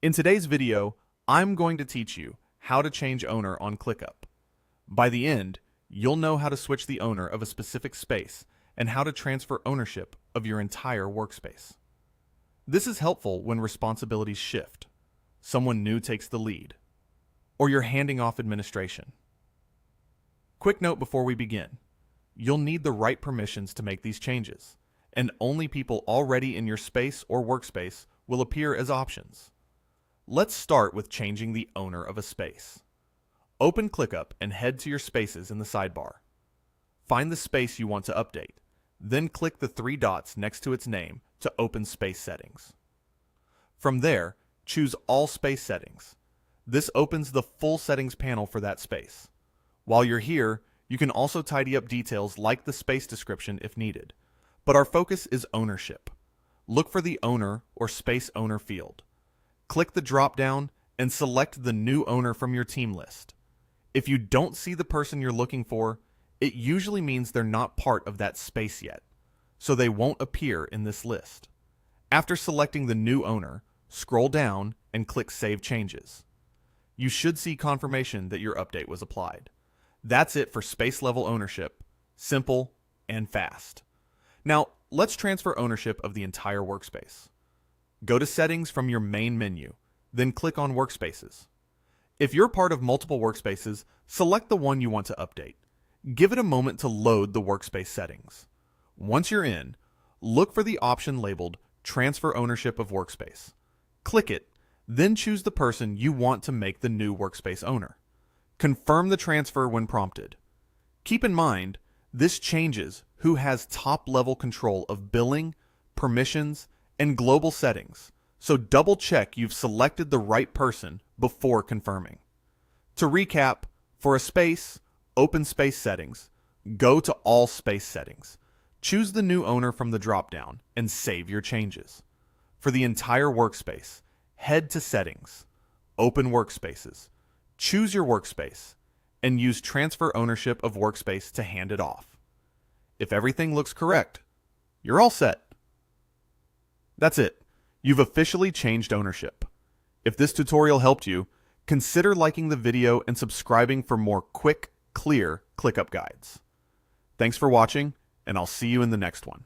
In today's video, I'm going to teach you how to change owner on ClickUp. By the end, you'll know how to switch the owner of a specific space and how to transfer ownership of your entire workspace. This is helpful when responsibilities shift, someone new takes the lead, or you're handing off administration. Quick note before we begin, you'll need the right permissions to make these changes, and only people already in your space or workspace will appear as options. Let's start with changing the owner of a space. Open ClickUp and head to your spaces in the sidebar. Find the space you want to update, then click the three dots next to its name to open Space Settings. From there, choose All Space Settings. This opens the full settings panel for that space. While you're here, you can also tidy up details like the space description if needed, but our focus is ownership. Look for the Owner or Space Owner field. Click the drop-down and select the new owner from your team list. If you don't see the person you're looking for, it usually means they're not part of that space yet, so they won't appear in this list. After selecting the new owner, scroll down and click Save Changes. You should see confirmation that your update was applied. That's it for space-level ownership, simple and fast. Now, let's transfer ownership of the entire workspace. Go to Settings from your main menu, then click on Workspaces. If you're part of multiple workspaces, select the one you want to update. Give it a moment to load the workspace settings. Once you're in, look for the option labeled Transfer Ownership of Workspace. Click it, then choose the person you want to make the new workspace owner. Confirm the transfer when prompted. Keep in mind, this changes who has top-level control of billing, permissions, and global settings, so double-check you've selected the right person before confirming. To recap, for a space, open Space Settings, go to All Space Settings. Choose the new owner from the drop-down and save your changes. For the entire workspace, head to Settings, open Workspaces, choose your workspace, and use Transfer Ownership of Workspace to hand it off. If everything looks correct, you're all set. That's it. You've officially changed ownership. If this tutorial helped you, consider liking the video and subscribing for more quick, clear ClickUp guides. Thanks for watching, and I'll see you in the next one.